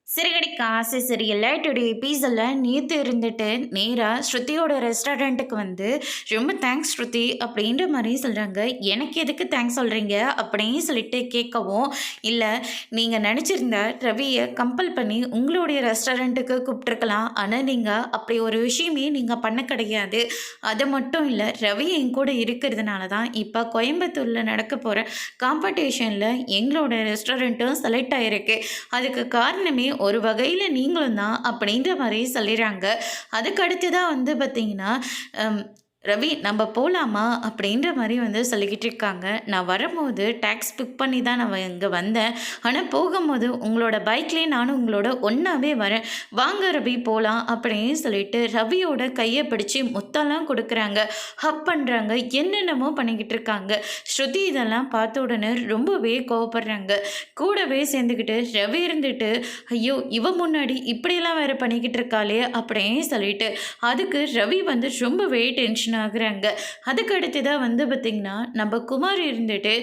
சிறுகடி காசு சரியில்ல. டுடே எபிசோட்ல நேத்து இருந்துட்டு நேரா ஸ்ருதியோட ரெஸ்டாரண்ட்டுக்கு வந்து, "ரொம்ப தேங்க்ஸ் ஸ்ருதி" அப்படின்ற மாரி சொல்றாங்க. "எனக்கு எதுக்கு தேங்க்ஸ் சொல்றீங்க?" அப்படின்னு சொல்லிட்டு கேட்கவும், "இல்ல நீங்க நெனச்சிருந்தா ரவிய கம்பல் பண்ணி உங்களுடைய ரெஸ்டாரண்ட்டுக்கு கூப்ட்டுருக்கலாம். ஆனா நீங்க அப்படி ஒரு விஷயமே நீங்க பண்ண கிடையாது. அது மட்டும் இல்ல, ரவி என் கூட இருக்கிறதுனால தான் இப்ப கோயம்புத்தூர்ல நடக்கப் போற காம்படிஷன்ல எங்களோட ரெஸ்டாரண்ட்டும் செலக்ட் ஆயிருக்கு. அதுக்கு காரணமே ஒரு வகையில நீங்களும் தான் அப்படின்ற மாரி சொல்லிறாங்க. அதுக்கு அடுத்து தான் வந்து பார்த்தீங்கன்னா, அம் "ரவி நம்ப போலாமா?" அப்படின்ற மாரி வந்து சொல்லிக்கிட்டு இருக்காங்க. "நான் வரும்போது டாக்ஸி புக் பண்ணி தான் நான் இங்க வந்தேன். ஆனா போகும்போது உங்களோட பைக்லயே நானும் உங்களோட ஒண்ணாவே வரேன். வாங்க ரவி போலாம்." அப்படின்னு சொல்லிட்டு ரவியோட கைய பிடிச்சு முத்தம்லாம் குடுக்குறாங்க. ஹக் பண்றாங்க. என்னென்னமோ பண்ணிக்கிட்டு இருக்காங்க. ஸ்ருதி இதெல்லாம் பார்த்த உடனே ரொம்பவே கோவப்படுறாங்க. கூடவே சேர்ந்துக்கிட்டு ரவி இருந்துட்டு, ஐயோ! இவ முன்னாடி இப்படியெல்லாம் வேற பண்ணிக்கிட்டு இருக்காளே! அப்படின்னு சொல்லிட்டு, அதுக்கு ரவி வந்து ரொம்பவே டென்ஷன் ஆகுறாங்க. அதுக்கு அடுத்ததா வந்து பார்த்தீங்கன்னா, நம்ம குமார் இருந்துட்டு,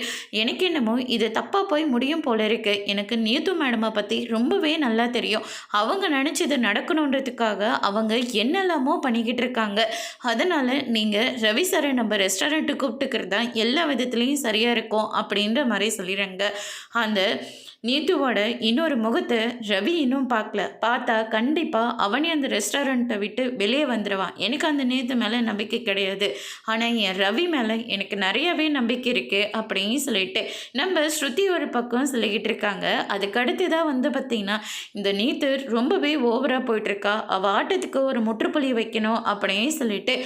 எனக்கு என்னமோ இது தப்பா போய் முடியும் போல இருக்கு. எனக்கு நீது மேடம பத்தி ரொம்பவே நல்லா தெரியும். அவங்க நெனச்சது நடக்கணுன்றதுக்காக அவங்க என்னெல்லாமோ பண்ணிக்கிட்டு இருக்காங்க. அதனால நீங்க ரவி சார நம்ம ரெஸ்டாரண்ட்டுக்கு கூப்பிட்டுக்கிறது தான் எல்லா விதத்துலயும் சரியா இருக்கும். அப்படின்ற மாரி சொல்லிறாங்க. அந்த நீத்துவோட இன்னொரு முகத்த ரவி இன்னும் பார்க்கல. பார்த்தா கண்டிப்பா அவனே அந்த ரெஸ்டாரண்ட்ட விட்டு வெளியே வந்துருவான். எனக்கு அந்த நீத்து மேல நம்பிக்கை கிடையாது. ஆனா என் ரவி மேல எனக்கு நெறையவே நம்பிக்கை இருக்கு அப்படின்னு சொல்லிட்டு நம்ம ஸ்ருதி ஒரு பக்கம் சொல்லிக்கிட்டு இருக்காங்க. அதுக்கு அடுத்ததா வந்து பார்த்தீங்கன்னா, இந்த நீத்து ரொம்பவே ஓவரா போயிட்டுருக்கா. அவ ஆட்டத்துக்கு ஒரு முற்றுப்புள்ளி வைக்கணும் அப்படின்னு சொல்லிட்டு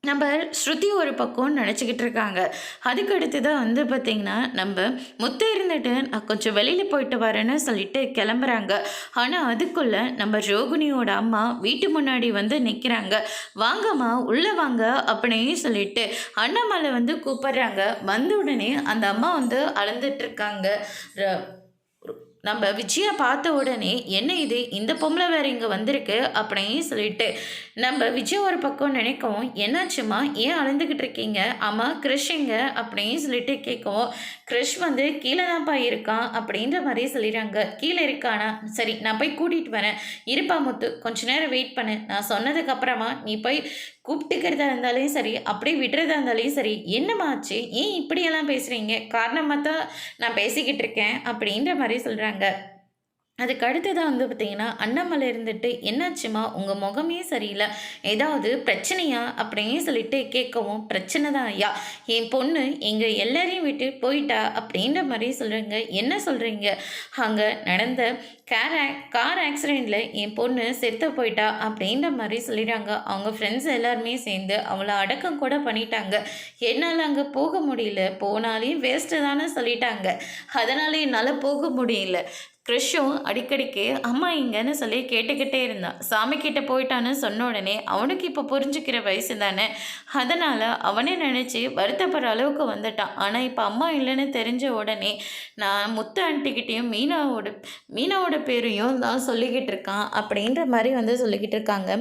நம்ம ஸ்ருதி ஒரு பக்கம் நினச்சிக்கிட்டு இருக்காங்க. அதுக்கு அடுத்து தான் வந்து பார்த்திங்கன்னா, நம்ம முத்து இருந்துட்டு நான் கொஞ்சம் வெளியில் போயிட்டு வரேன்னு சொல்லிட்டு கிளம்புறாங்க. ஆனால் அதுக்குள்ளே நம்ம ரோகிணியோட அம்மா வீட்டு முன்னாடி வந்து நிற்கிறாங்க. "வாங்கம்மா உள்ளே வாங்க" அப்படின்னு சொல்லிட்டு அண்ணாமலை வந்து கூப்பிட்றாங்க. வந்த உடனே அந்த அம்மா வந்து அழுந்துட்டுருக்காங்க. நம்ம விஜயா பார்த்த உடனே, "என்ன இது? இந்த பொம்பளை வேற இங்க வந்திருக்கு" அப்படின்னு சொல்லிட்டு, நம்ம விஜயா ஒரு பக்கம் நினைக்கவும், "என்னாச்சும்மா? ஏன் அழுந்துகிட்டு இருக்கீங்க?" "ஆமா, கிரிஷ் எங்க?" அப்படின்னு சொல்லிட்டு கேட்கவும், "கிரிஷ் வந்து கீழ தான்ப்பா இருக்கான்" அப்படின்ற மாரி சொல்லிறாங்க. "கீழ இருக்கானா? சரி நான் போய் கூட்டிட்டு வரேன். இருப்பா முத்து, கொஞ்ச நேரம் வெயிட் பண்ணு. நான் சொன்னதுக்கு அப்புறமா நீ போய் கூப்பிட்டுக்கிறதா இருந்தாலும் சரி, அப்படியே விடுறதா இருந்தாலும் சரி, என்னம்மா ஆச்சு? ஏன் இப்படியெல்லாம் பேசுறீங்க? காரணமா தான் நான் பேசிக்கிட்டு இருக்கேன்" அப்படின்ற மாரி சொல்றாங்க. அதுக்கு அடுத்ததா வந்து பார்த்தீங்கன்னா, அண்ணாமலை இருந்துட்டு, "என்னாச்சும்மா? உங்க முகமே சரியில்ல. ஏதாவது பிரச்சனையா?" அப்படின்னு சொல்லிட்டு கேட்கவும், "பிரச்சனை தான் ஐயா. என் பொண்ணு எங்க எல்லாரையும் விட்டு போயிட்டா" அப்படின்ற மாரி சொல்றாங்க. "என்ன சொல்றீங்க? அங்க நடந்த கார் ஆக்சிடென்ட்ல என் பொண்ணு செத்து போயிட்டா" அப்படின்ற மாரி சொல்லிறாங்க. அவங்க ஃப்ரெண்ட்ஸ் எல்லாருமே சேர்ந்து அவள அடக்கம் கூட பண்ணிட்டாங்க. என்னால அங்க போக முடியல. போனாலும் வேஸ்ட்டு தான்னு சொல்லிட்டாங்க. அதனால என்னால போக முடியல. கிறிஷும் அடிக்கடிக்கு அம்மா எங்கன்னு சொல்லி கேட்டுக்கிட்டே இருந்தான். சாமி கிட்ட போயிட்டான்னு சொன்ன உடனே அவனுக்கு இப்போ புரிஞ்சுக்கிற வயசு தானே. அதனால் அவனே நினச்சி வருத்தப்படுற அளவுக்கு வந்துட்டான். ஆனால் இப்போ அம்மா இல்லைன்னு தெரிஞ்ச உடனே நான் முத்து ஆண்டிக்கிட்டேயும் மீனாவோட பேரையும் தான் சொல்லிக்கிட்டு இருக்கான் அப்படின்ற மாதிரி வந்து சொல்லிக்கிட்டு இருக்காங்க.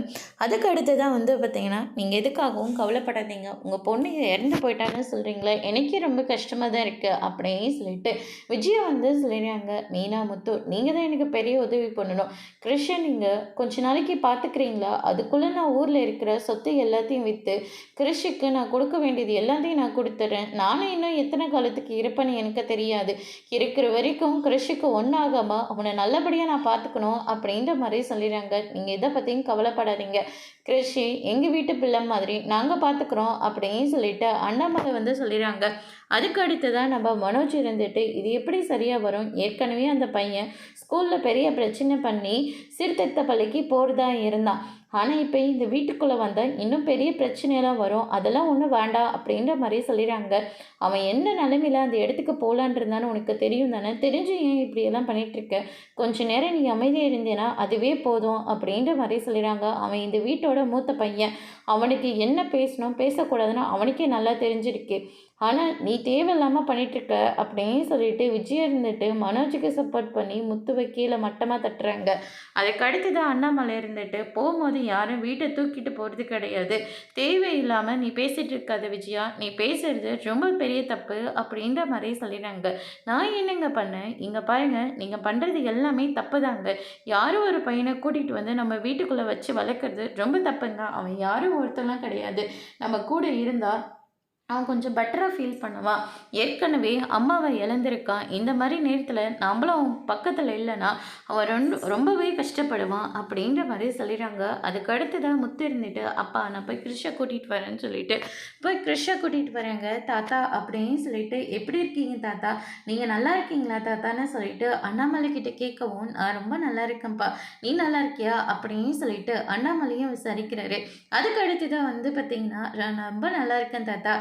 அதுக்கு அடுத்து தான் வந்து பார்த்தீங்கன்னா, "நீங்கள் எதுக்காகவும் கவலைப்படாதீங்க. உங்கள் பொண்ணு இறந்து போயிட்டான்னு சொல்கிறீங்களே, எனக்கே ரொம்ப கஷ்டமாக தான் இருக்குது" அப்படின்னு சொல்லிட்டு விஜயா வந்து சொல்லிடுறாங்க. "மீனா, முத்து நீங்கள் தான் எனக்கு பெரிய உதவி பண்ணணும். கிருஷ்ண நீங்கள் கொஞ்ச நாளைக்கு பார்த்துக்கிறீங்களா? அதுக்குள்ளே நான் ஊரில் இருக்கிற சொத்து எல்லாத்தையும் விற்று கிருஷுக்கு நான் கொடுக்க வேண்டியது எல்லாத்தையும் நான் கொடுத்துட்றேன். நானும் இன்னும் எத்தனை காலத்துக்கு இருப்பேன்னு எனக்கு தெரியாது. இருக்கிற வரைக்கும் கிருஷுக்கு ஒன்றாகாம அவனை நல்லபடியாக நான் பார்த்துக்கணும்" அப்படின்ற மாதிரி சொல்லிடுறாங்க. "நீங்கள் இதை பற்றியும் கவலைப்படாதீங்க. கிருஷி எங்கள் வீட்டு பிள்ளை மாதிரி நாங்கள் பார்த்துக்குறோம்" அப்படின்னு சொல்லிட்டு அண்ணாமலை வந்து சொல்லிடுறாங்க. அதுக்கு அடுத்ததான் நம்ம மனோஜ் இருந்துட்டு, "இது எப்படி சரியாக வரும்? ஏற்கனவே அந்த பையன் ஸ்கூலில் பெரிய பிரச்சனை பண்ணி சீர்திருத்த பள்ளிக்கு போகிறதா இருந்தான். ஆனால் இப்போ இந்த வீட்டுக்குள்ளே வந்தால் இன்னும் பெரிய பிரச்சனையெல்லாம் வரும். அதெல்லாம் ஒன்றும் வேண்டாம்" அப்படின்ற மாதிரி சொல்லிடுறாங்க. "அவன் என்ன நிலைமையில அந்த இடத்துக்கு போகலான் இருந்தான்னு உனக்கு தெரியும் தானே? தெரிஞ்சு ஏன் இப்படியெல்லாம் பண்ணிகிட்ருக்க? கொஞ்ச நேரம் நீ அமைதியாக இருந்தேன்னா அதுவே போதும்" அப்படின்ற மாதிரி சொல்லிடுறாங்க. "அவன் இந்த வீட்டோட மூத்த பையன். அவனுக்கு என்ன பேசணும் பேசக்கூடாதுன்னு அவனுக்கே நல்லா தெரிஞ்சிருக்கு. ஆனால் நீ தேவையில்லாமல் பண்ணிகிட்ருக்க" அப்படின்னு சொல்லிட்டு விஜய் இருந்துட்டு மனோஜுக்கு சப்போர்ட் பண்ணி முத்துவை கீழே மட்டமாக தட்டுறாங்க. அதுக்கு அடுத்து தான் அண்ணாமலை இருந்துட்டு, "போகும்போது யாரும் வீட்டை தூக்கிட்டு போகிறது கிடையாது. தேவையில்லாமல் நீ பேசிகிட்டு இருக்காத விஜயா, நீ பேசுறது ரொம்ப பெரிய தப்பு அப்படின்ற மாதிரி சொல்லிடுறாங்க. நான் என்னங்க பண்ணேன், இங்கே பாருங்க, நீங்கள் பண்ணுறது எல்லாமே தப்பு தாங்க. யாரும் ஒரு பையனை கூட்டிகிட்டு வந்து நம்ம வீட்டுக்குள்ளே வச்சு வளர்க்குறது ரொம்ப தப்புங்க. அவன் யாரும் ஒருத்தலாம் கிடையாது. நம்ம கூட இருந்தால் அவன் கொஞ்சம் பெட்டராக ஃபீல் பண்ணுவான். ஏற்கனவே அம்மாவை இழந்திருக்கான். இந்த மாதிரி நேரத்தில் நம்மளும் அவன் பக்கத்தில் இல்லைன்னா அவன் ரொம்பவே கஷ்டப்படுவான் அப்படின்ற மாதிரி சொல்லிடுறாங்க. அதுக்கு அடுத்து தான் முத்து இருந்துட்டு, அப்பா நான் போய் கிருஷை கூட்டிகிட்டு வரேன்னு சொல்லிட்டு போய் கிருஷை கூட்டிகிட்டு வரேங்க தாத்தா அப்படின்னு சொல்லிட்டு, எப்படி இருக்கீங்க தாத்தா, நீங்கள் நல்லா இருக்கீங்களா தாத்தான்னு சொல்லிட்டு அண்ணாமலை கிட்ட கேட்கவும், நான் ரொம்ப நல்லா இருக்கேன்ப்பா, நீ நல்லா இருக்கியா அப்படின்னு சொல்லிட்டு அண்ணாமலையும் விசாரிக்கிறாரு. அதுக்கு அடுத்து தான் வந்து பார்த்தீங்கன்னா, நான் ரொம்ப நல்லா இருக்கேன் தாத்தா.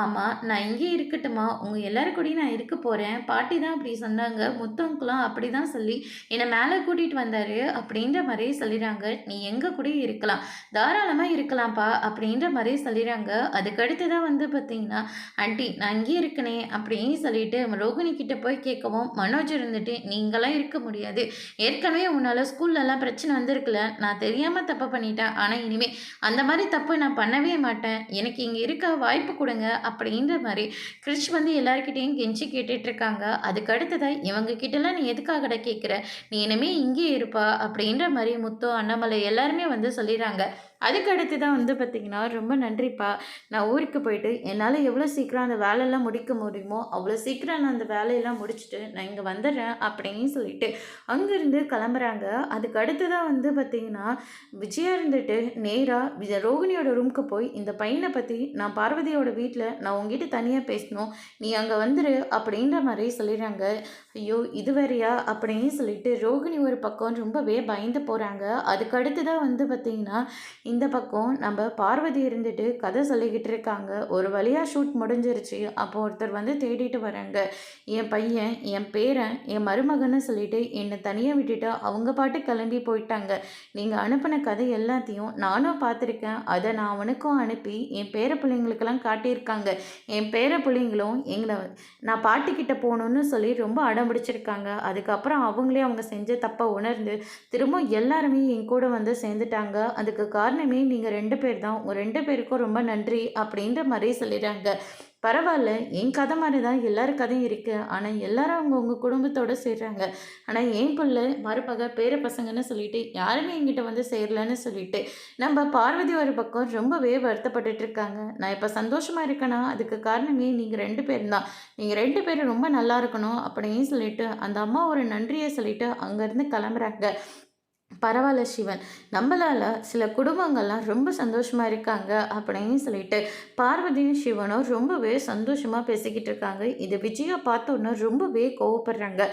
ஆமாம், நான் இங்கே இருக்கட்டுமா, உங்கள் எல்லாரும் கூடயும் நான் இருக்க போகிறேன், பாட்டி தான் அப்படி சொன்னாங்க, முத்தங்குலாம் அப்படி தான் சொல்லி என்னை மேலே கூட்டிகிட்டு வந்தார் அப்படின்ற மாதிரி சொல்லிடுறாங்க. நீ எங்கே கூட இருக்கலாம், தாராளமாக இருக்கலாம்ப்பா அப்படின்ற மாதிரி சொல்லிடுறாங்க. அதுக்கடுத்து தான் வந்து பார்த்தீங்கன்னா, ஆண்டி நான் இங்கே இருக்கனே அப்படின்னு சொல்லிட்டு ரோகிணி கிட்ட போய் கேட்கவும், மனோஜ் இருந்துட்டு நீங்களாம் இருக்க முடியாது, ஏற்கனவே உன்னால் ஸ்கூல்லலாம் பிரச்சனை வந்திருக்குல்ல, நான் தெரியாமல் தப்பு பண்ணிட்டேன், ஆனால் இனிமேல் அந்த மாதிரி தப்பு நான் பண்ணவே மாட்டேன், எனக்கு இங்கே இருக்க வாய்ப்பு கொடுங்க அப்படின்ற மாதிரி கிறிஷ் வந்து எல்லாருக்கிட்டையும் கெஞ்சி கேட்டுட்ருக்காங்க. அதுக்கு அடுத்ததான் இவங்க கிட்டலாம் நீ எதுக்காகடா கேட்குற, நீ இனிமே இங்கே இருப்பா அப்படின்ற மாதிரி முத்து அண்ணாமலை எல்லாருமே வந்து சொல்லிடுறாங்க. அதுக்கு அடுத்து தான் வந்து பார்த்திங்கன்னா, ரொம்ப நன்றிப்பா, நான் ஊருக்கு போயிட்டு என்னால் எவ்வளோ சீக்கிரம் அந்த வேலையெல்லாம் முடிக்க முடியுமோ அவ்வளோ சீக்கிரம் நான் அந்த வேலையெல்லாம் முடிச்சுட்டு நான் இங்கே வந்துடுறேன் அப்படின்னு சொல்லிட்டு அங்கேருந்து கிளம்புறாங்க. அதுக்கு அடுத்து தான் வந்து பார்த்திங்கன்னா, விஜயா இருந்துட்டு நேராக ரோகிணியோட ரூமுக்கு போய், இந்த பையனை பற்றி நான் பார்வதியோட வீட்டில் நான் உங்ககிட்ட தனியாக பேசணும், நீ அங்கே வந்துரு அப்படின்ற மாதிரி சொல்லிடுறாங்க. ஐயோ இது வேறையா அப்படின்னு சொல்லிட்டு ரோகிணி ஒரு பக்கம் ரொம்பவே பயந்து போகிறாங்க. அதுக்கு அடுத்து தான் வந்து பார்த்திங்கன்னா, இந்த பக்கம் நம்ம பார்வதி இருந்துட்டு கதை சொல்லிக்கிட்டு இருக்காங்க. ஒரு வழியாக ஷூட் முடிஞ்சிருச்சு. அப்போ ஒருத்தர் வந்து தேடிட்டு வராங்க. என் பையன், என் பேரன், என் மருமகன்னு சொல்லிட்டு என்னை தனியாக விட்டுட்டு அவங்க பாட்டு கிளம்பி போயிட்டாங்க. நீங்கள் அனுப்பின கதை எல்லாத்தையும் நானும் பார்த்துருக்கேன். அதை நான் அவனுக்கும் அனுப்பி என் பேர பிள்ளைங்களுக்கெல்லாம் காட்டியிருக்காங்க. என் பேர பிள்ளைங்களும் எங்களை நான் பாட்டிக்கிட்ட போகணுன்னு சொல்லி ரொம்ப அடம் பிடிச்சிருக்காங்க. அதுக்கப்புறம் அவங்களே அவங்க செஞ்ச தப்பை உணர்ந்து திரும்ப எல்லாருமே என் கூட வந்து சேர்ந்துட்டாங்க. அதுக்கு காரணமே நீங்கள் 2 பேர் தான். உங்கள் 2 பேருக்கும் ரொம்ப நன்றி அப்படின்ற மாதிரி சொல்லிடுறாங்க. பரவாயில்ல, என் கதை மாதிரி தான் எல்லார் கதையும் இருக்குது. ஆனால் எல்லாரும் அவங்கவுங்க குடும்பத்தோடு சேர்றாங்க. ஆனால் என் பிள்ளை மருமக பேர பசங்கன்னு சொல்லிட்டு யாருமே என்கிட்ட வந்து சேரலன்னு சொல்லிட்டு நம்ம பார்வதி ஒரு பக்கம் ரொம்பவே வருத்தப்பட்டுட்டு இருக்காங்க. நான் இப்போ சந்தோஷமாக இருக்கேன்னா அதுக்கு காரணமே நீங்கள் 2 பேரும் தான். நீங்கள் 2 பேரும் ரொம்ப நல்லா இருக்கணும் அப்படின்னு சொல்லிட்டு அந்த அம்மா ஒரு நன்றியை சொல்லிட்டு அங்கேருந்து கிளம்புறாங்க. பரவாயில்ல சிவன், நம்மளால் சில குடும்பங்கள்லாம் ரொம்ப சந்தோஷமாக இருக்காங்க அப்படின்னு சொல்லிட்டு பார்வதியும் சிவனும் ரொம்பவே சந்தோஷமாக பேசிக்கிட்டு இருக்காங்க. இது விஜயா பார்த்தோன்னா ரொம்பவே கோவப்படுறாங்க.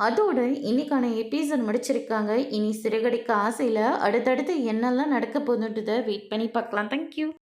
அதோட இன்னைக்கான எபிசோட் முடிச்சிருக்காங்க. இனி சிறகடிக்க ஆசையில் அடுத்தடுத்து என்னெல்லாம் நடக்க போகுதுன்றதை வெயிட் பண்ணி பார்க்கலாம். தேங்க்யூ.